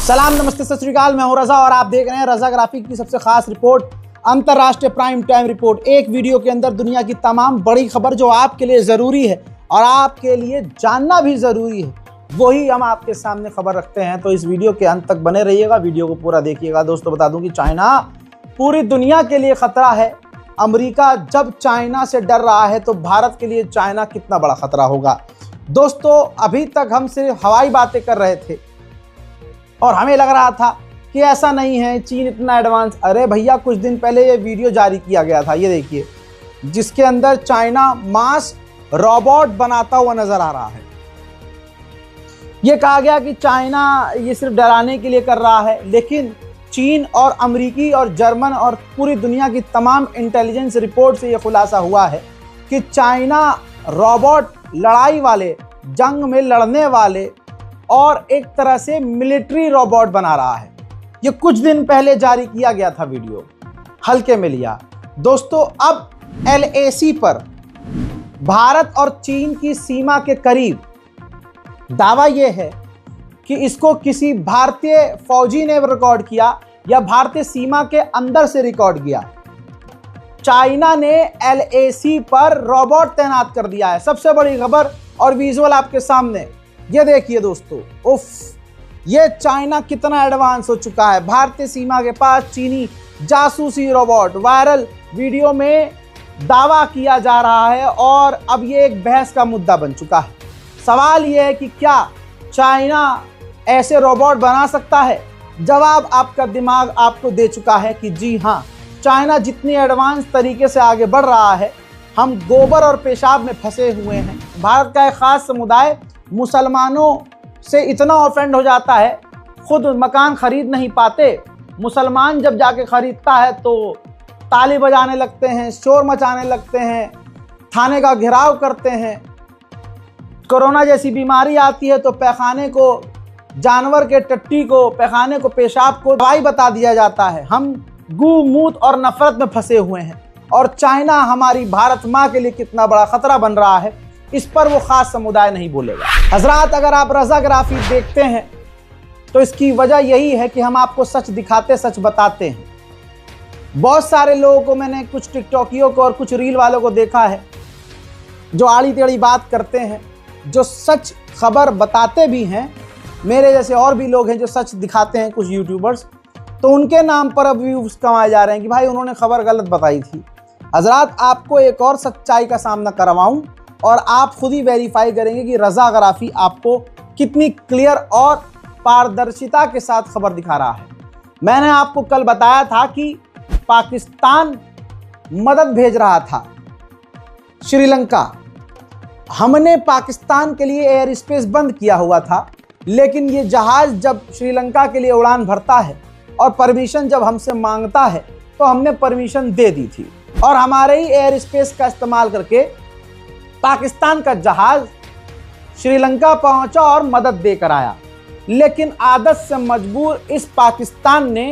सलाम, नमस्ते, सत श्री अकाल। मैं हूं रजा और आप देख रहे हैं रजा ग्राफिक की सबसे खास रिपोर्ट, अंतर्राष्ट्रीय प्राइम टाइम रिपोर्ट। एक वीडियो के अंदर दुनिया की तमाम बड़ी खबर जो आपके लिए ज़रूरी है और आपके लिए जानना भी ज़रूरी है, वही हम आपके सामने खबर रखते हैं। तो इस वीडियो के अंत तक बने रहिएगा, वीडियो को पूरा देखिएगा। दोस्तों, बता दूं कि चाइना पूरी दुनिया के लिए ख़तरा है। अमेरिका जब चाइना से डर रहा है तो भारत के लिए चाइना कितना बड़ा ख़तरा होगा। दोस्तों, अभी तक हम सिर्फ हवाई बातें कर रहे थे और हमें लग रहा था कि ऐसा नहीं है, चीन इतना एडवांस। अरे भैया, कुछ दिन पहले ये वीडियो जारी किया गया था, ये देखिए, जिसके अंदर चाइना मास रोबोट बनाता हुआ नजर आ रहा है। ये कहा गया कि चाइना ये सिर्फ डराने के लिए कर रहा है, लेकिन चीन और अमेरिकी और जर्मन और पूरी दुनिया की तमाम इंटेलिजेंस रिपोर्ट से ये खुलासा हुआ है कि चाइना रोबोट लड़ाई वाले, जंग में लड़ने वाले और एक तरह से मिलिट्री रोबोट बना रहा है। ये कुछ दिन पहले जारी किया गया था वीडियो, हल्के में लिया। दोस्तों, अब LAC पर भारत और चीन की सीमा के करीब दावा यह है कि इसको किसी भारतीय फौजी ने रिकॉर्ड किया या भारतीय सीमा के अंदर से रिकॉर्ड किया। चाइना ने LAC पर रोबोट तैनात कर दिया है। सबसे बड़ी खबर और विजुअल आपके सामने, ये देखिए दोस्तों। उफ, ये चाइना कितना एडवांस हो चुका है। भारतीय सीमा के पास चीनी जासूसी रोबोट, वायरल वीडियो में दावा किया जा रहा है और अब ये एक बहस का मुद्दा बन चुका है। सवाल ये है कि क्या चाइना ऐसे रोबोट बना सकता है? जवाब आपका दिमाग आपको दे चुका है कि जी हाँ, चाइना जितनी एडवांस तरीके से आगे बढ़ रहा है, हम गोबर और पेशाब में फंसे हुए हैं। भारत का एक खास समुदाय मुसलमानों से इतना ऑफेंड हो जाता है, खुद मकान खरीद नहीं पाते, मुसलमान जब जाके खरीदता है तो ताली बजाने लगते हैं, शोर मचाने लगते हैं, थाने का घेराव करते हैं। कोरोना जैसी बीमारी आती है तो पैखाने को, जानवर के टट्टी को, पैखाने को, पेशाब को दवाई बता दिया जाता है। हम गू, मूत और नफरत में फंसे हुए हैं और चाइना हमारी भारत माँ के लिए कितना बड़ा खतरा बन रहा है, इस पर वो खास समुदाय नहीं बोलेगा। हजरात, अगर आप रजा ग्राफिक देखते हैं तो इसकी वजह यही है कि हम आपको सच दिखाते, सच बताते हैं। बहुत सारे लोगों को, मैंने कुछ टिकटॉकियों को और कुछ रील वालों को देखा है जो आड़ी टेढ़ी बात करते हैं, जो सच खबर बताते भी हैं। मेरे जैसे और भी लोग हैं जो सच दिखाते हैं, कुछ यूट्यूबर्स, तो उनके नाम पर अब व्यूज कमाए जा रहे हैं कि भाई उन्होंने खबर गलत बताई थी। हजरात, आपको एक और सच्चाई का सामना करवाऊं और आप खुद ही वेरीफाई करेंगे कि रजा ग्राफी आपको कितनी क्लियर और पारदर्शिता के साथ खबर दिखा रहा है। मैंने आपको कल बताया था कि पाकिस्तान मदद भेज रहा था श्रीलंका। हमने पाकिस्तान के लिए एयर स्पेस बंद किया हुआ था, लेकिन ये जहाज जब श्रीलंका के लिए उड़ान भरता है और परमिशन जब हमसे मांगता है तो हमने परमिशन दे दी थी और हमारे ही एयर स्पेस का इस्तेमाल करके पाकिस्तान का जहाज श्रीलंका पहुंचा और मदद देकर आया। लेकिन आदत से मजबूर इस पाकिस्तान ने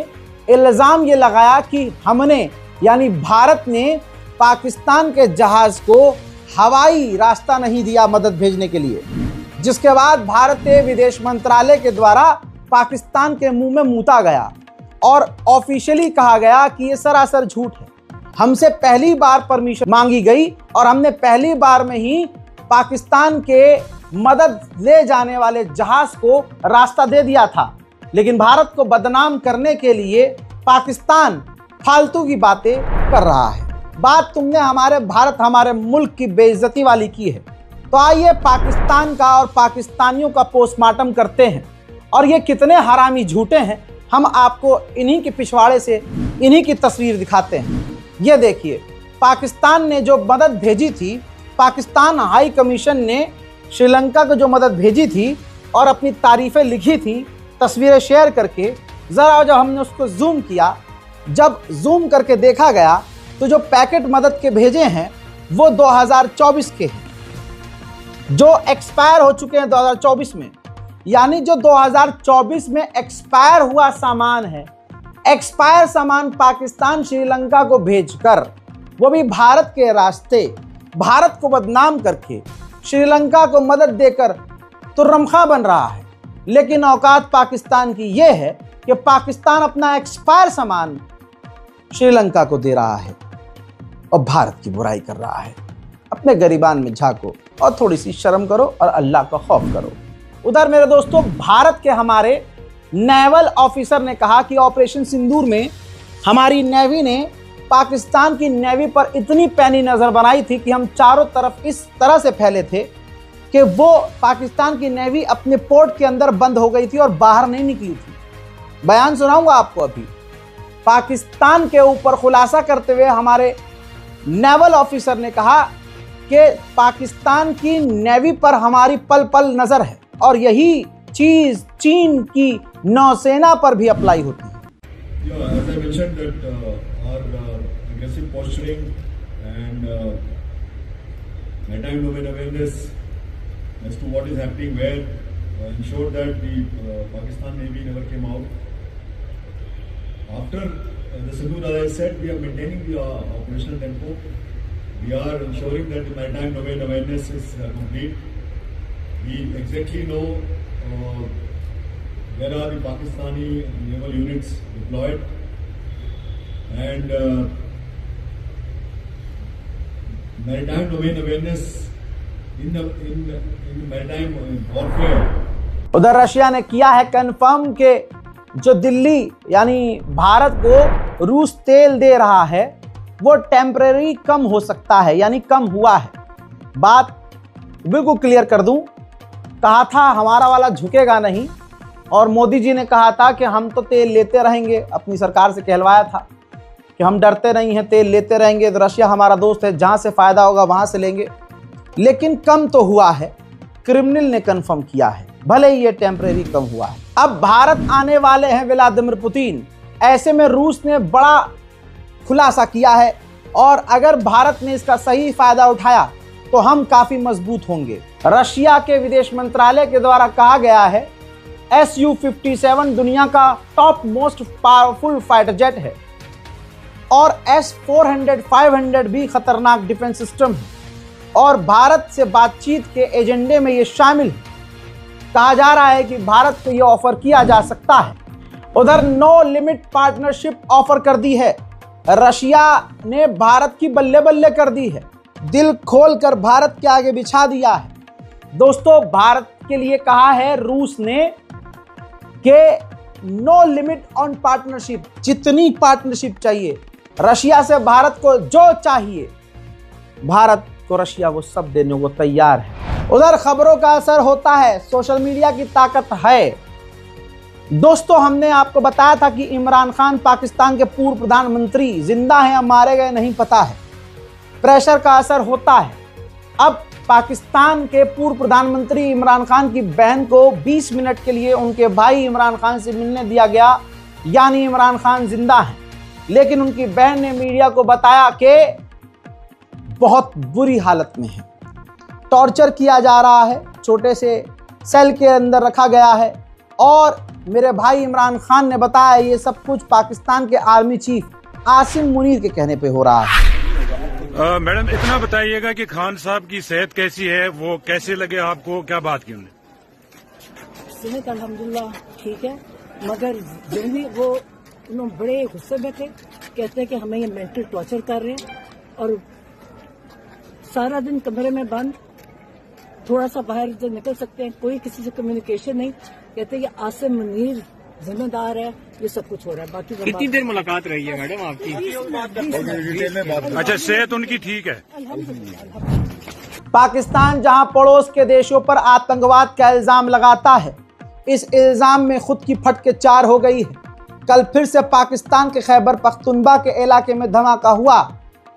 इल्ज़ाम ये लगाया कि हमने, यानी भारत ने, पाकिस्तान के जहाज को हवाई रास्ता नहीं दिया मदद भेजने के लिए, जिसके बाद भारतीय विदेश मंत्रालय के द्वारा पाकिस्तान के मुंह में मूता गया और ऑफिशियली कहा गया कि ये सरासर झूठ है। हमसे पहली बार परमिशन मांगी गई और हमने पहली बार में ही पाकिस्तान के मदद ले जाने वाले जहाज को रास्ता दे दिया था। लेकिन भारत को बदनाम करने के लिए पाकिस्तान फालतू की बातें कर रहा है। बात तुमने हमारे भारत, हमारे मुल्क की बेइज्जती वाली की है। तो आइए पाकिस्तान का और पाकिस्तानियों का पोस्टमार्टम करते हैं और ये कितने हरामी झूठे हैं, हम आपको इन्हीं के पिछवाड़े से इन्हीं की तस्वीर दिखाते हैं। ये देखिए, पाकिस्तान ने जो मदद भेजी थी, पाकिस्तान हाई कमीशन ने श्रीलंका को जो मदद भेजी थी और अपनी तारीफ़ें लिखी थी तस्वीरें शेयर करके, ज़रा जब हमने उसको जूम किया, जब जूम करके देखा गया तो जो पैकेट मदद के भेजे हैं वो 2024 के हैं, जो एक्सपायर हो चुके हैं 2024 में। यानी जो 2024 में एक्सपायर हुआ सामान है, एक्सपायर सामान पाकिस्तान श्रीलंका को भेजकर, वो भी भारत के रास्ते, भारत को बदनाम करके, श्रीलंका को मदद देकर तुर्रमखा बन रहा है। लेकिन औकात पाकिस्तान की यह है कि पाकिस्तान अपना एक्सपायर सामान श्रीलंका को दे रहा है और भारत की बुराई कर रहा है। अपने गरीबान में झांको और थोड़ी सी शर्म करो और अल्लाह का खौफ करो। उधर मेरे दोस्तों, भारत के हमारे नेवल ऑफिसर ने कहा कि ऑपरेशन सिंदूर में हमारी नेवी ने पाकिस्तान की नेवी पर इतनी पैनी नजर बनाई थी कि हम चारों तरफ इस तरह से फैले थे कि वो पाकिस्तान की नेवी अपने पोर्ट के अंदर बंद हो गई थी और बाहर नहीं निकली थी। बयान सुनाऊंगा आपको अभी। पाकिस्तान के ऊपर खुलासा करते हुए हमारे नेवल ऑफिसर ने कहा कि पाकिस्तान की नेवी पर हमारी पल पल नजर है और यही चीज चीन की नौसेना पर भी अप्लाई होती है। as to what is happening where ensured that the Pakistan Navy never came out. After the Sindoor, as I said, we are maintaining the operational tempo. We are ensuring that the maritime domain awareness is complete. We exactly know where are the Pakistani naval units deployed, and maritime domain awareness in maritime warfare. उधर Russia ने किया है confirm कि जो दिल्ली यानी भारत को रूस तेल दे रहा है वो टेम्परेरी कम हो सकता है, यानी कम हुआ है। बात बिल्कुल क्लियर कर दूं, कहा था हमारा वाला झुकेगा नहीं, और मोदी जी ने कहा था कि हम तो तेल लेते रहेंगे, अपनी सरकार से कहलवाया था कि हम डरते नहीं हैं, तेल लेते रहेंगे। तो रशिया हमारा दोस्त है, जहां से फायदा होगा वहां से लेंगे। लेकिन कम तो हुआ है, क्रिमिनल ने कंफर्म किया है, भले ही ये टेम्परेरी कम हुआ है। अब भारत आने वाले हैं व्लादिमीर पुतिन, ऐसे में रूस ने बड़ा खुलासा किया है और अगर भारत ने इसका सही फायदा उठाया तो हम काफी मजबूत होंगे। रशिया के विदेश मंत्रालय के द्वारा कहा गया है Su-57 दुनिया का top most powerful fighter jet है और S-400, 500 भी खतरनाक डिफेंस सिस्टम है और भारत से बातचीत के एजेंडे में ये शामिल है। कहा जा रहा है कि भारत को ये ऑफर किया जा सकता है। उधर नो लिमिट पार्टनरशिप ऑफर कर दी है। रशिया ने भारत की बल्ले बल्ले कर दी है, दिल खोलकर भारत के आगे बिछा दिया है। दोस्तों, भारत के लिए कहा है रूस ने कि नो लिमिट ऑन पार्टनरशिप, जितनी पार्टनरशिप चाहिए रशिया से भारत को जो चाहिए, भारत को रशिया वो सब देने को तैयार है। उधर खबरों का असर होता है, सोशल मीडिया की ताकत है। दोस्तों, हमने आपको बताया था कि इमरान खान पाकिस्तान के पूर्व प्रधानमंत्री जिंदा हैं या मारे गए नहीं पता है, प्रेशर का असर होता है। अब पाकिस्तान के पूर्व प्रधानमंत्री इमरान खान की बहन को 20 मिनट के लिए उनके भाई इमरान खान से मिलने दिया गया, यानी इमरान खान जिंदा हैं। लेकिन उनकी बहन ने मीडिया को बताया कि बहुत बुरी हालत में है, टॉर्चर किया जा रहा है, छोटे से सेल के अंदर रखा गया है। और मेरे भाई इमरान खान ने बताया ये सब कुछ पाकिस्तान के आर्मी चीफ आसिम मुनीर के कहने पे हो रहा है। मैडम, इतना बताइएगा कि खान साहब की सेहत कैसी है, वो कैसे लगे आपको, क्या बात की उन्होंने? सेहत अल्हम्दुलिल्लाह ठीक है, मगर जो भी वो उन्होंने बड़े गुस्से में थे, कहते हैं कि हमें ये मेंटल टॉर्चर कर रहे हैं और सारा दिन कमरे में बंद, थोड़ा सा बाहर जो निकल सकते हैं, कोई किसी से कम्युनिकेशन नहीं। कहते हैं कि आसिम मुनीर जिम्मेदार है, ये सब कुछ हो रहा है। बाकी कितनी देर मुलाकात रही है मैडम आपकी? अच्छा, सेहत उनकी ठीक है? पाकिस्तान जहां पड़ोस के देशों पर आतंकवाद का इल्जाम लगाता है, इस इल्जाम में खुद की फट के चार हो गई है। कल फिर से पाकिस्तान के खैबर पख्तूनख्वा के इलाके में धमाका हुआ।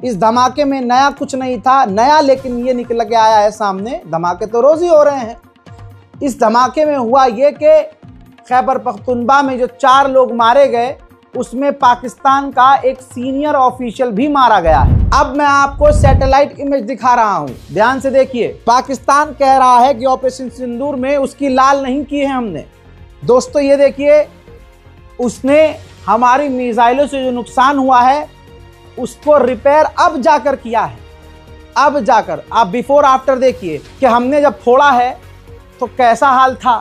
इस धमाके में नया कुछ नहीं था, नया लेकिन ये निकल के आया है सामने। धमाके तो रोज ही हो रहे हैं। इस धमाके में हुआ ये कि खैबर पख्तूनख्वा में जो 4 लोग मारे गए, उसमें पाकिस्तान का एक सीनियर ऑफिशियल भी मारा गया है। अब मैं आपको सैटेलाइट इमेज दिखा रहा हूं, ध्यान से देखिए। पाकिस्तान कह रहा है कि ऑपरेशन सिंदूर में उसकी लाल नहीं की है हमने। दोस्तों, ये देखिए, उसने हमारी मिसाइलों से जो नुकसान हुआ है उसको रिपेयर अब जाकर किया है। अब जाकर आप बिफोर आफ्टर देखिए कि हमने जब फोड़ा है तो कैसा हाल था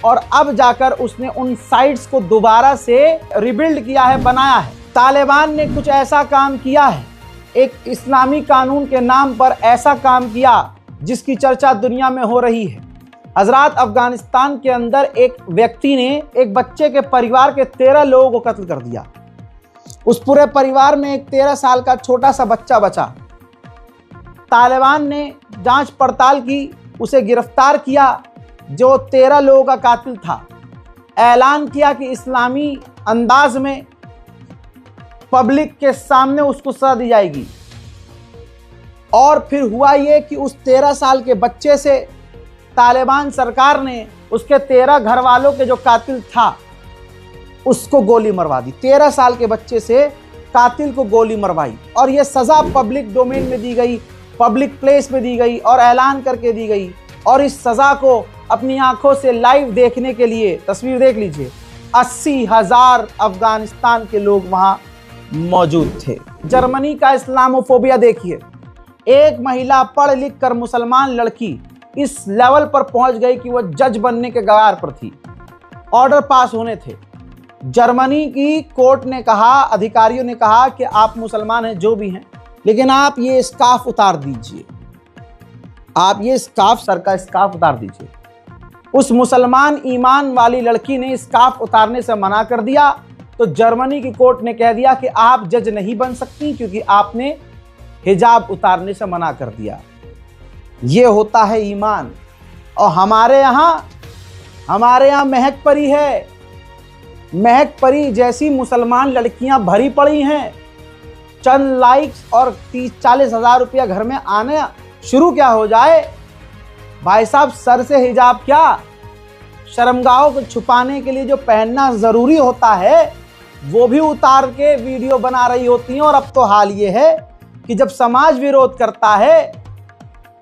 और अब जाकर उसने उन साइट्स को दोबारा से रिबिल्ड किया है, बनाया है। तालिबान ने कुछ ऐसा काम किया है, एक इस्लामी कानून के नाम पर ऐसा काम किया जिसकी चर्चा दुनिया में हो रही है। हजरात, अफगानिस्तान के अंदर एक व्यक्ति ने एक बच्चे के परिवार के 13 लोगों को कत्ल कर दिया। उस पूरे परिवार में एक 13 साल का छोटा सा बच्चा बचा। तालिबान ने जांच पड़ताल की, उसे गिरफ्तार किया जो 13 लोगों का कातिल था। ऐलान किया कि इस्लामी अंदाज में पब्लिक के सामने उसको सजा दी जाएगी। और फिर हुआ ये कि उस 13 साल के बच्चे से तालिबान सरकार ने उसके 13 घर वालों के जो कातिल था उसको गोली मरवा दी। 13 साल के बच्चे से कातिल को गोली मरवाई और यह सजा पब्लिक डोमेन में दी गई, पब्लिक प्लेस में दी गई और ऐलान करके दी गई। और इस सजा को अपनी आंखों से लाइव देखने के लिए, तस्वीर देख लीजिए, 80,000 अफगानिस्तान के लोग वहां मौजूद थे। जर्मनी का इस्लामोफोबिया देखिए, एक महिला पढ़ लिख कर मुसलमान लड़की इस लेवल पर पहुंच गई कि वह जज बनने के कगार पर थी, ऑर्डर पास होने थे। जर्मनी की कोर्ट ने कहा, अधिकारियों ने कहा कि आप मुसलमान हैं जो भी हैं, लेकिन आप ये स्कार्फ उतार दीजिए, आप ये स्कार्फ, सर का स्कार्फ उतार दीजिए। उस मुसलमान ईमान वाली लड़की ने स्कार्फ उतारने से मना कर दिया, तो जर्मनी की कोर्ट ने कह दिया कि आप जज नहीं बन सकती क्योंकि आपने हिजाब उतारने से मना कर दिया। ये होता है ईमान। और हमारे यहाँ महक परी है, महक परी जैसी मुसलमान लड़कियां भरी पड़ी हैं। चंद लाइक्स और 30-40 हज़ार रुपया घर में आने शुरू क्या हो जाए, भाई साहब सर से हिजाब क्या, शर्मगाहों को छुपाने के लिए जो पहनना जरूरी होता है वो भी उतार के वीडियो बना रही होती हैं। और अब तो हाल ये है कि जब समाज विरोध करता है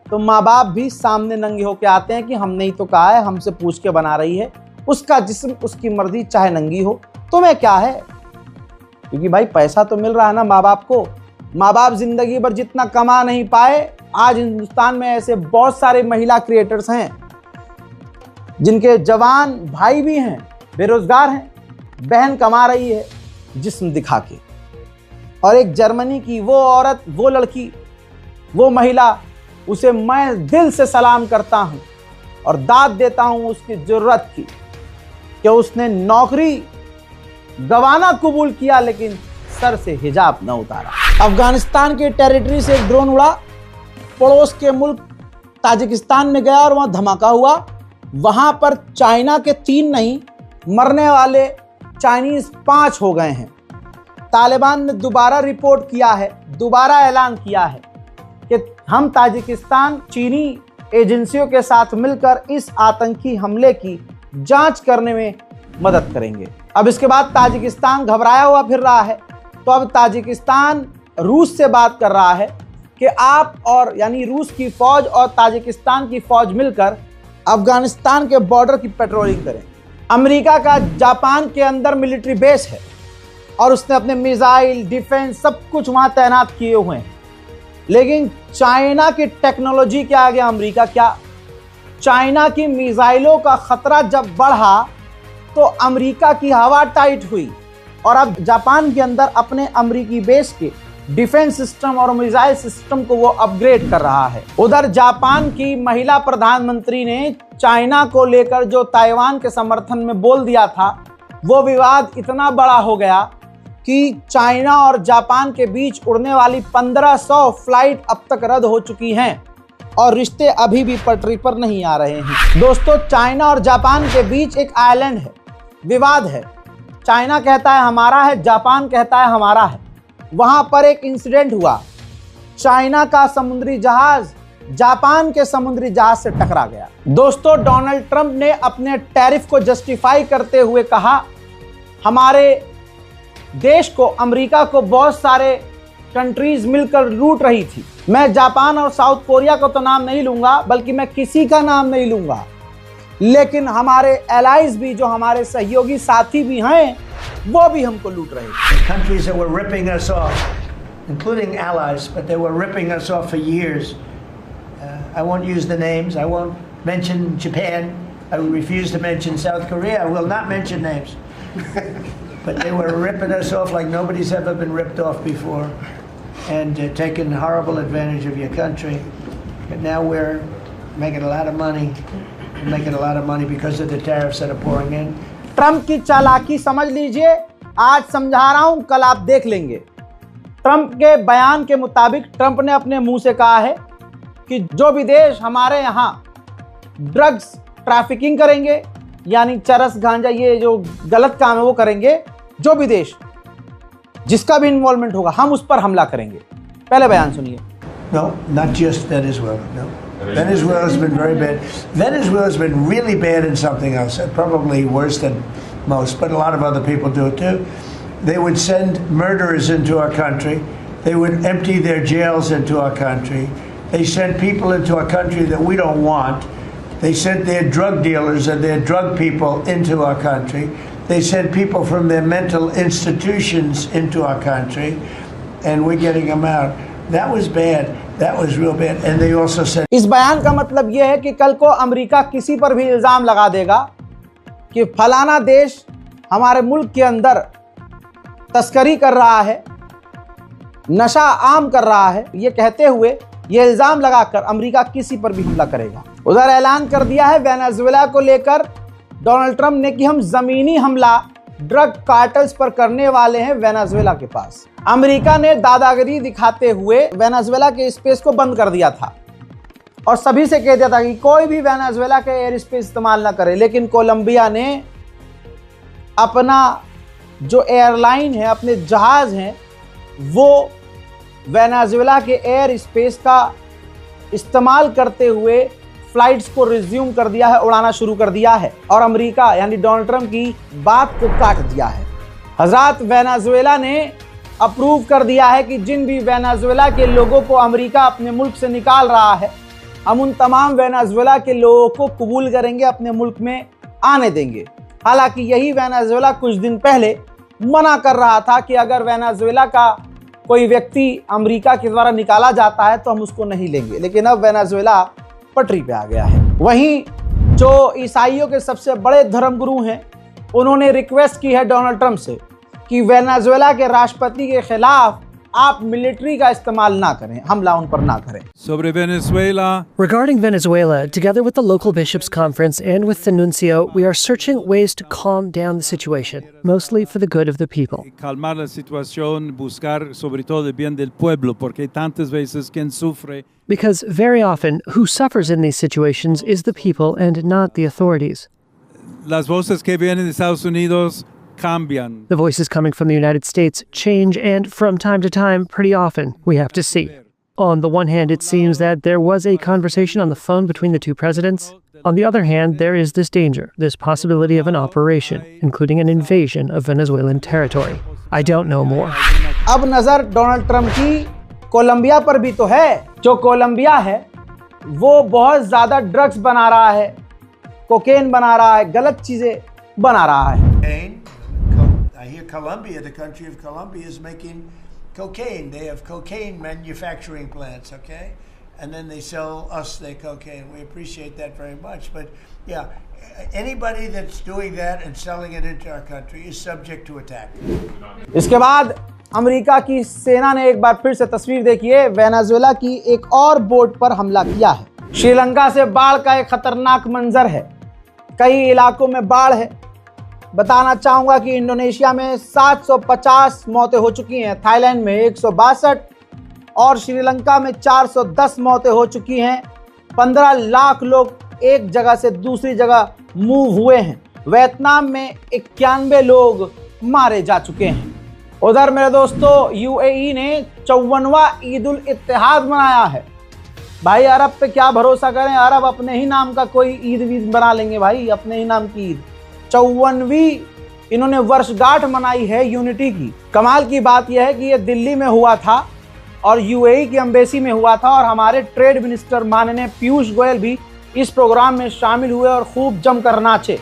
तो माँ बाप भी सामने नंगे होके आते हैं कि हमने ही तो कहा है, हमसे पूछ के बना रही है, उसका जिस्म उसकी मर्जी, चाहे नंगी हो, तुम्हें क्या है। क्योंकि भाई पैसा तो मिल रहा है ना माँ बाप को। माँ बाप जिंदगी भर जितना कमा नहीं पाए, आज हिंदुस्तान में ऐसे बहुत सारे महिला क्रिएटर्स हैं जिनके जवान भाई भी हैं, बेरोजगार हैं, बहन कमा रही है जिस्म दिखा के। और एक जर्मनी की वो औरत, वो लड़की, वो महिला, उसे मैं दिल से सलाम करता हूं और दाद देता हूं उसकी जरूरत की कि उसने नौकरी गंवाना कबूल किया लेकिन सर से हिजाब न उतारा। अफगानिस्तान के टेरिटरी से एक ड्रोन उड़ा, पड़ोस के मुल्क ताजिकिस्तान में गया और वहां धमाका हुआ। वहां पर चाइना के 3 नहीं, मरने वाले चाइनीज 5 हो गए हैं। तालिबान ने दोबारा रिपोर्ट किया है, दोबारा ऐलान किया है कि हम ताजिकिस्तान चीनी एजेंसियों के साथ मिलकर इस आतंकी हमले की जांच करने में मदद करेंगे। अब इसके बाद ताजिकिस्तान घबराया हुआ फिर रहा है, तो अब ताजिकिस्तान रूस से बात कर रहा है कि आप और यानी रूस की फौज और ताजिकिस्तान की फौज मिलकर अफगानिस्तान के बॉर्डर की पेट्रोलिंग करें। अमेरिका का जापान के अंदर मिलिट्री बेस है और उसने अपने मिसाइल, डिफेंस सब कुछ वहां तैनात किए हुए हैं। लेकिन चाइना की टेक्नोलॉजी के आगे अमेरिका क्या? चाइना की मिसाइलों का खतरा जब बढ़ा तो अमेरिका की हवा टाइट हुई और अब जापान के अंदर अपने अमेरिकी बेस के डिफेंस सिस्टम और मिसाइल सिस्टम को वो अपग्रेड कर रहा है। उधर जापान की महिला प्रधानमंत्री ने चाइना को लेकर जो ताइवान के समर्थन में बोल दिया था, वो विवाद इतना बड़ा हो गया कि चाइना और जापान के बीच उड़ने वाली 1500 फ्लाइट अब तक रद्द हो चुकी हैं और रिश्ते अभी भी पटरी पर नहीं आ रहे हैं। दोस्तों, चाइना और जापान के बीच एक आइलैंड है, विवाद है। चाइना कहता है हमारा है, जापान कहता है हमारा है। वहां पर एक इंसिडेंट हुआ, चाइना का समुद्री जहाज जापान के समुद्री जहाज से टकरा गया। दोस्तों, डोनाल्ड ट्रंप ने अपने टैरिफ को जस्टिफाई करते हुए कहा हमारे देश को, अमेरिका को बहुत सारे कंट्रीज मिलकर लूट रही थी। मैं जापान और साउथ कोरिया का तो नाम नहीं लूंगा, बल्कि मैं किसी का नाम नहीं लूंगा, लेकिन हमारे एलाइज भी, जो हमारे सहयोगी साथी भी हैं, वो भी हमको लूट रहे थे। Countries that were ripping us off, including allies, but they were ripping us off for years. I won't use the names. I won't mention Japan I refuse to mention South Korea. I will not mention names. But they were ripping us off like nobody's ever been ripped off before, and taking horrible advantage of your country. And now we're making a lot of money. We're making a lot of money because of the tariffs that are pouring in. Trump की चालाकी समझ लीजिए, आज समझा रहा हूं, कल आप देख लेंगे। ट्रंप के बयान के मुताबिक ट्रंप ने अपने मुंह से कहा है कि जो भी देश हमारे यहां ड्रग्स ट्रैफिकिंग करेंगे, यानी चरस गांजा ये जो गलत काम है वो करेंगे, जो भी देश जिसका भी इन्वॉल्वमेंट होगा हम उस पर हमला करेंगे। पहले बयान सुनिए। No, not just Venezuela. No, Venezuela's been very bad. Venezuela's been really bad in something else, probably worse than most, but a lot of other people do it too. They would send murderers into our country. They would empty their jails into our country. They send people into our country that we don't want. They sent their drug dealers and their drug people into our country. They sent people from their mental institutions into our country, and we're getting them out. That was bad. That was real bad. And they also said. इस बयान का मतलब यह है कि कल को America किसी पर भी इल्जाम लगा देगा कि फलाना देश हमारे मुल्क के अंदर तस्करी कर रहा है, नशा आम कर रहा है, ये कहते हुए ये इल्जाम लगाकर अमेरिका किसी पर भी हमला करेगा। उधर ऐलान कर दिया है वेनेजुएला को लेकर डोनाल्ड ट्रंप ने कि हम जमीनी हमला ड्रग कार्टल्स पर करने वाले हैं वेनेजुएला के पास। अमेरिका ने दादागिरी दिखाते हुए वेनेजुएला के स्पेस को बंद कर दिया था और सभी से कह दिया था कि कोई भी वेनेजुएला के एयर स्पेस इस्तेमाल ना करे, लेकिन कोलंबिया ने अपना जो एयरलाइन है, अपने जहाज हैं, वो वेनेजुएला के एयर स्पेस का इस्तेमाल करते हुए फ्लाइट्स को रिज्यूम कर दिया है, उड़ाना शुरू कर दिया है और अमेरिका यानी डोनाल्ड ट्रंप की बात को काट दिया है। हजरात, वेनेजुएला ने अप्रूव कर दिया है कि जिन भी वेनेजुएला के लोगों को अमेरिका अपने मुल्क से निकाल रहा है, हम उन तमाम वेनेजुएला के लोगों को कबूल करेंगे, अपने मुल्क में आने देंगे। हालांकि यही वेनेजुएला कुछ दिन पहले मना कर रहा था कि अगर वेनेजुएला का कोई व्यक्ति अमेरिका के द्वारा निकाला जाता है तो हम उसको नहीं लेंगे, लेकिन अब वेनेजुएला पटरी पे आ गया है। वहीं जो ईसाइयों के सबसे बड़े धर्मगुरु हैं, उन्होंने रिक्वेस्ट की है डोनाल्ड ट्रंप से कि वेनेजुएला के राष्ट्रपति के खिलाफ आप मिलिट्री का इस्तेमाल ना करें, हमला उन पर ना करें। Sobre Venezuela. Regarding Venezuela, together with the local bishops' conference and with the nuncio, we are searching ways to calm down the situation, mostly for the good of the people. Calmar la situación, buscar sobre todo el bien del pueblo, porque hay tantas veces quien sufre. Because very often, who suffers in these situations is the people and not the authorities. Las voces que vienen de Estados Unidos cambian. The voices coming from the United States change, and from time to time, pretty often, we have to see. On the one hand, it seems that there was a conversation on the phone between the two presidents. On the other hand, there is this danger, this possibility of an operation, including an invasion of Venezuelan territory. I don't know more. अब नजर Donald Trump की Colombia पर भी तो है। जो Colombia है वो बहुत ज्यादा ड्रग्स बना रहा है, कोकेन बना रहा है, गलत चीजें बना रहा है। I hear Colombia, the country of Colombia, is making cocaine. They have cocaine manufacturing plants, okay? And then they sell us their cocaine. We appreciate that very much. But yeah, anybody that's doing that and selling it into our country is subject to attack. इसके बाद America की सेना ने एक बार फिर से तस्वीर देखिए, वेनेजुएला की एक और बोट पर हमला किया है। श्रीलंका से बाढ़ का एक खतरनाक मंजर है, कई इलाकों में बाढ़ है। बताना चाहूँगा कि इंडोनेशिया में 750 मौतें हो चुकी हैं, थाईलैंड में 162 और श्रीलंका में 410 मौतें हो चुकी हैं। 15 लाख लोग एक जगह से दूसरी जगह मूव हुए हैं। वियतनाम में 91 लोग मारे जा चुके हैं। उधर मेरे दोस्तों, यूएई ने 54वां ईद उल इत्तेहाद मनाया है। भाई अरब पे क्या भरोसा करें, अरब अपने ही नाम का कोई ईद वीद बना लेंगे भाई, अपने ही नाम की ईद। 54वीं इन्होंने वर्षगांठ मनाई है यूनिटी की। कमाल की बात यह है कि ये दिल्ली में हुआ था और यूएई की एम्बेसी में हुआ था और हमारे ट्रेड मिनिस्टर माननीय पीयूष गोयल भी इस प्रोग्राम में शामिल हुए और खूब जमकर नाचे।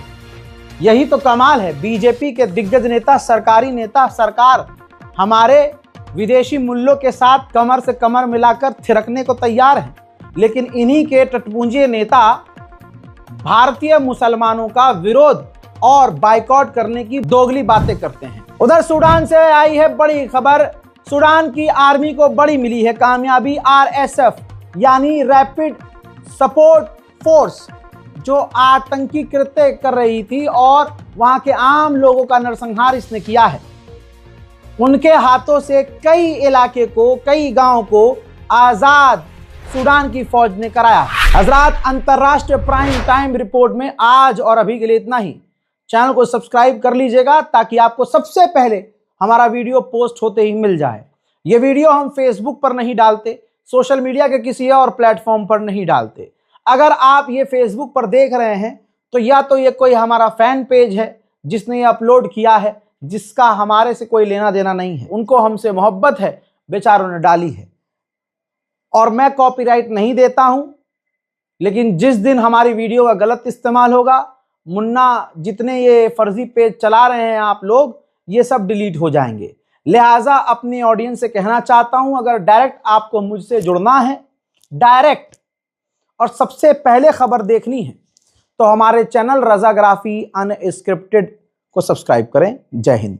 यही तो कमाल है, बीजेपी के दिग्गज नेता, सरकारी नेता, सरकार हमारे विदेशी मूल्यों के साथ कमर से कमर मिलाकर थिरकने को तैयार है, लेकिन इन्हीं के टटपूंजे नेता भारतीय मुसलमानों का विरोध और बाइकआउट करने की दोगली बातें करते हैं। उधर सूडान से आई है बड़ी खबर। सूडान की आर्मी को बड़ी मिली है कामयाबी। RSF यानी रैपिड सपोर्ट फोर्स, जो आतंकी कृत्य कर रही थी और वहां के आम लोगों का नरसंहार इसने किया है, उनके हाथों से कई इलाके को, कई गांव को आजाद सूडान की फौज ने कराया। हजरात, अंतर्राष्ट्रीय प्राइम टाइम रिपोर्ट में आज और अभी के लिए इतना ही। चैनल को सब्सक्राइब कर लीजिएगा ताकि आपको सबसे पहले हमारा वीडियो पोस्ट होते ही मिल जाए। ये वीडियो हम फेसबुक पर नहीं डालते, सोशल मीडिया के किसी और प्लेटफॉर्म पर नहीं डालते। अगर आप ये फेसबुक पर देख रहे हैं तो या तो ये कोई हमारा फैन पेज है जिसने ये अपलोड किया है, जिसका हमारे से कोई लेना देना नहीं है, उनको हमसे मोहब्बत है, बेचारों ने डाली है, और मैं कॉपीराइट नहीं देता हूं। लेकिन जिस दिन हमारी वीडियो का गलत इस्तेमाल होगा, मुन्ना जितने ये फर्जी पेज चला रहे हैं आप लोग, ये सब डिलीट हो जाएंगे। लिहाजा अपनी ऑडियंस से कहना चाहता हूं, अगर डायरेक्ट आपको मुझसे जुड़ना है, डायरेक्ट और सबसे पहले खबर देखनी है, तो हमारे चैनल रज़ाग्राफी अनस्क्रिप्टेड को सब्सक्राइब करें। जय हिंद।